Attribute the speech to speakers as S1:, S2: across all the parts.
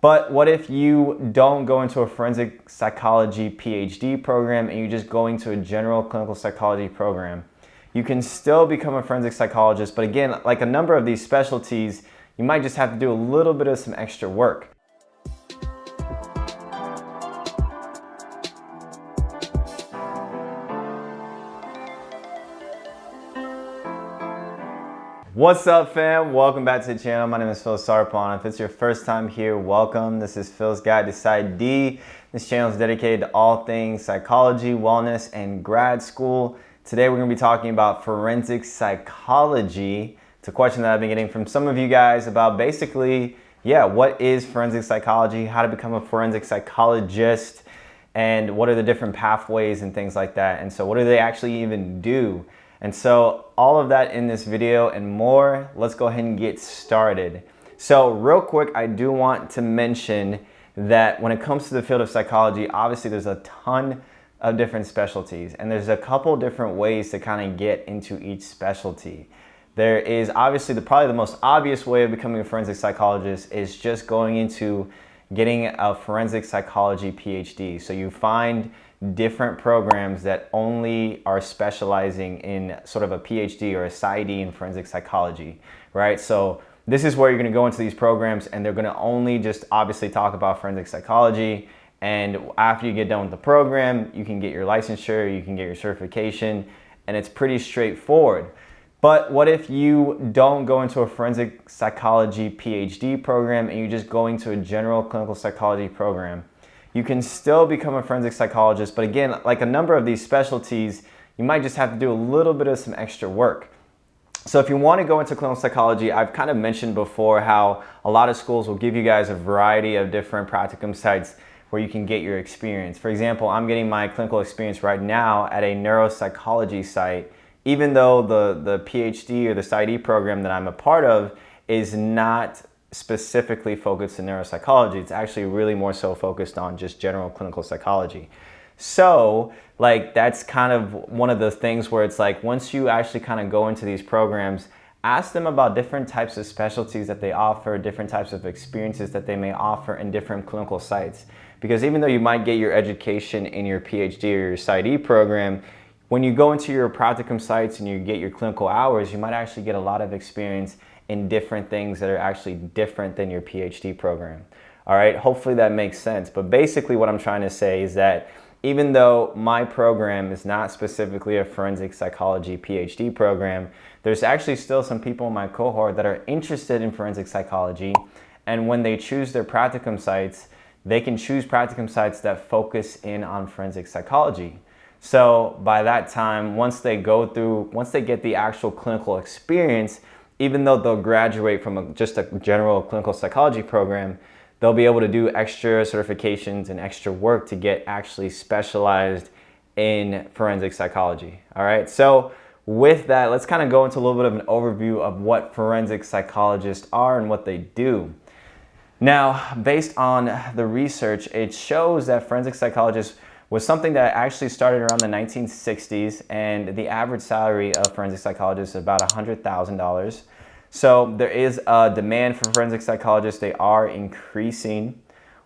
S1: But what if you don't go into a forensic psychology PhD program and you just go into a general clinical psychology program? You can still become a forensic psychologist, but again, like a number of these specialties, you might just have to do a little bit of some extra work. What's up, fam? Welcome back to the channel. My name is Phil Sarpon. If it's your first time here, welcome. This is Phil's Guide to PsyD. This channel is dedicated to all things psychology, wellness, and grad school. Today we're going to be talking about forensic psychology. It's a question that I've been getting from some of you guys about basically, what is forensic psychology, how to become a forensic psychologist, and what are the different pathways and things like that. And so what do they actually even do? And so all of that in this video and more. Let's go ahead and get started. So real quick, I do want to mention that when it comes to the field of psychology, obviously there's a ton of different specialties, and there's a couple different ways to kind of get into each specialty. There is obviously probably the most obvious way of becoming a forensic psychologist is just going into getting a forensic psychology PhD. So you find different programs that only are specializing in sort of a PhD or a PsyD in forensic psychology, right? So this is where you're going to go into these programs and they're going to only just obviously talk about forensic psychology. And after you get done with the program, you can get your licensure, you can get your certification, and it's pretty straightforward. But what if you don't go into a forensic psychology PhD program and you just go into a general clinical psychology program? You can still become a forensic psychologist, but again, like a number of these specialties, you might just have to do a little bit of some extra work. So if you want to go into clinical psychology, I've kind of mentioned before how a lot of schools will give you guys a variety of different practicum sites where you can get your experience. For example, I'm getting my clinical experience right now at a neuropsychology site, even though the PhD or the PsyD program that I'm a part of is not specifically focused in neuropsychology. It's actually really more so focused on just general clinical psychology. So like that's kind of one of the things where it's like once you actually kind of go into these programs, ask them about different types of specialties that they offer, different types of experiences that they may offer in different clinical sites. Because even though you might get your education in your PhD or your PsyD program, when you go into your practicum sites and you get your clinical hours, you might actually get a lot of experience in different things that are actually different than your PhD program. All right, hopefully that makes sense. But basically what I'm trying to say is that even though my program is not specifically a forensic psychology PhD program, there's actually still some people in my cohort that are interested in forensic psychology. And when they choose their practicum sites, they can choose practicum sites that focus in on forensic psychology. So by that time, once they get the actual clinical experience, even though they'll graduate from just a general clinical psychology program, they'll be able to do extra certifications and extra work to get actually specialized in forensic psychology. All right, so with that, let's kind of go into a little bit of an overview of what forensic psychologists are and what they do. Now, based on the research, it shows that forensic psychologists was something that actually started around the 1960s, and the average salary of forensic psychologists is about $100,000. So there is a demand for forensic psychologists. They are increasing.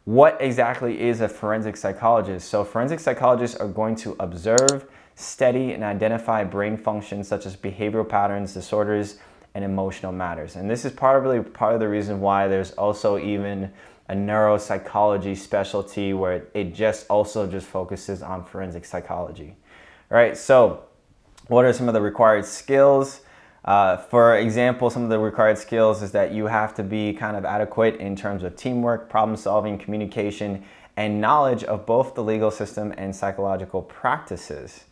S1: What exactly is a forensic psychologist? So forensic psychologists are going to observe, study, and identify brain functions such as behavioral patterns, disorders, and emotional matters. And this is part of the reason why there's also even a neuropsychology specialty where it just focuses on forensic psychology. All right, so what are some of the required skills? For example, some of the required skills is that you have to be kind of adequate in terms of teamwork, problem solving, communication, and knowledge of both the legal system and psychological practices.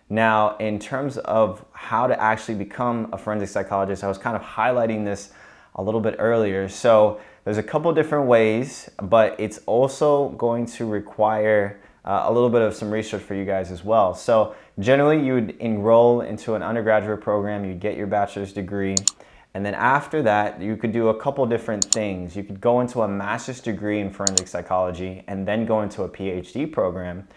S1: Now, in terms of how to actually become a forensic psychologist, I was kind of highlighting this a little bit earlier. So there's a couple different ways, but it's also going to require a little bit of some research for you guys as well. So generally you would enroll into an undergraduate program, you'd get your bachelor's degree, and then after that you could do a couple different things. You could go into a master's degree in forensic psychology and then go into a PhD program,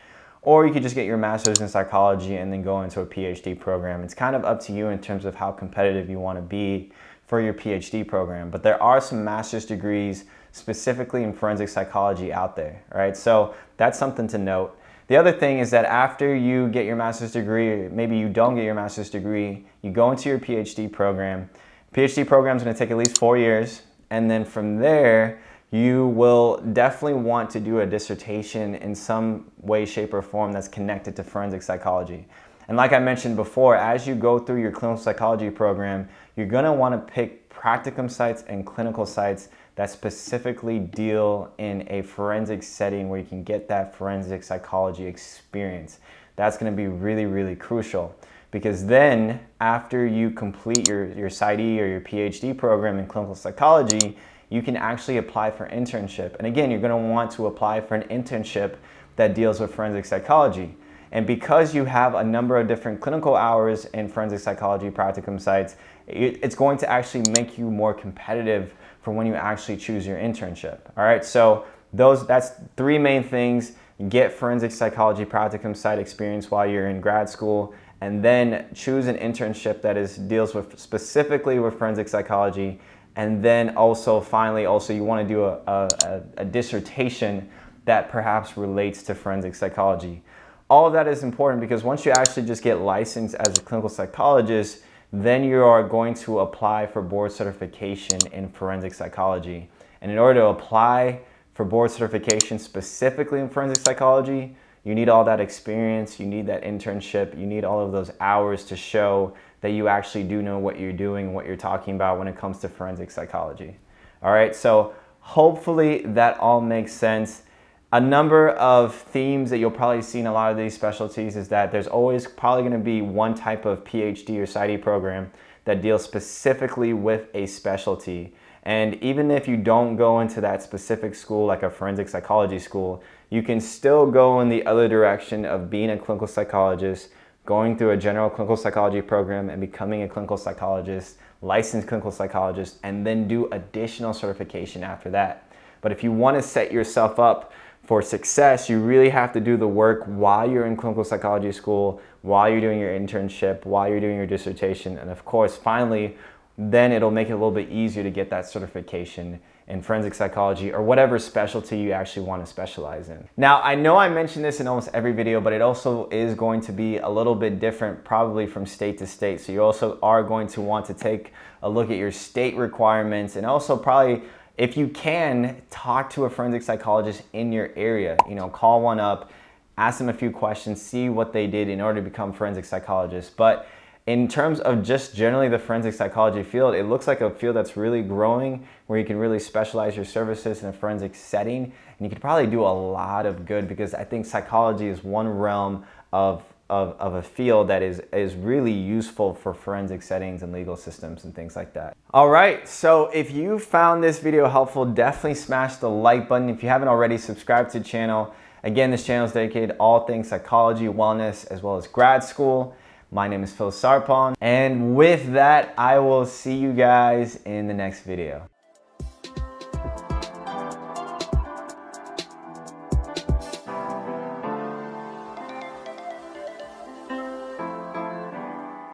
S1: or you could just get your master's in psychology and then go into a PhD program. It's kind of up to you in terms of how competitive you want to be for your PhD program. But there are some master's degrees, specifically in forensic psychology out there, all right? So that's something to note. The other thing is that after you get your master's degree, or maybe you don't get your master's degree, you go into your PhD program. PhD program is going to take at least 4 years, and then from there, you will definitely want to do a dissertation in some way, shape, or form that's connected to forensic psychology. And like I mentioned before, as you go through your clinical psychology program, you're going to want to pick practicum sites and clinical sites that specifically deal in a forensic setting where you can get that forensic psychology experience. That's going to be really, really crucial, because then after you complete your PsyD or your PhD program in clinical psychology, you can actually apply for internship. And again, you're going to want to apply for an internship that deals with forensic psychology. And because you have a number of different clinical hours in forensic psychology practicum sites, it's going to actually make you more competitive for when you actually choose your internship. All right, so that's 3 main things. Get forensic psychology practicum site experience while you're in grad school, and then choose an internship that deals with specifically with forensic psychology. And then also finally you want to do a dissertation that perhaps relates to forensic psychology. All of that is important because once you actually just get licensed as a clinical psychologist, then you are going to apply for board certification in forensic psychology. And in order to apply for board certification specifically in forensic psychology, you need all that experience, you need that internship, you need all of those hours to show that you actually do know what you're doing, what you're talking about when it comes to forensic psychology. All right, so hopefully that all makes sense. A number of themes that you'll probably see in a lot of these specialties is that there's always probably going to be one type of PhD or PsyD program that deals specifically with a specialty. And even if you don't go into that specific school, like a forensic psychology school, you can still go in the other direction of being a clinical psychologist, going through a general clinical psychology program and becoming a clinical psychologist, licensed clinical psychologist, and then do additional certification after that. But if you want to set yourself up for success, you really have to do the work while you're in clinical psychology school, while you're doing your internship, while you're doing your dissertation, and of course, finally, then it'll make it a little bit easier to get that certification in forensic psychology or whatever specialty you actually want to specialize in. Now, I know I mentioned this in almost every video, but it also is going to be a little bit different probably from state to state. So you also are going to want to take a look at your state requirements, and also probably, if you can, talk to a forensic psychologist in your area. You know, call one up, ask them a few questions, see what they did in order to become forensic psychologists. But in terms of just generally the forensic psychology field, it looks like a field that's really growing, where you can really specialize your services in a forensic setting, and you could probably do a lot of good, because I think psychology is one realm of a field that is really useful for forensic settings and legal systems and things like that. All right, so if you found this video helpful, definitely smash the like button. If you haven't already, subscribe to the channel. Again, this channel is dedicated to all things psychology, wellness, as well as grad school. My name is Phil Sarpon, and with that, I will see you guys in the next video.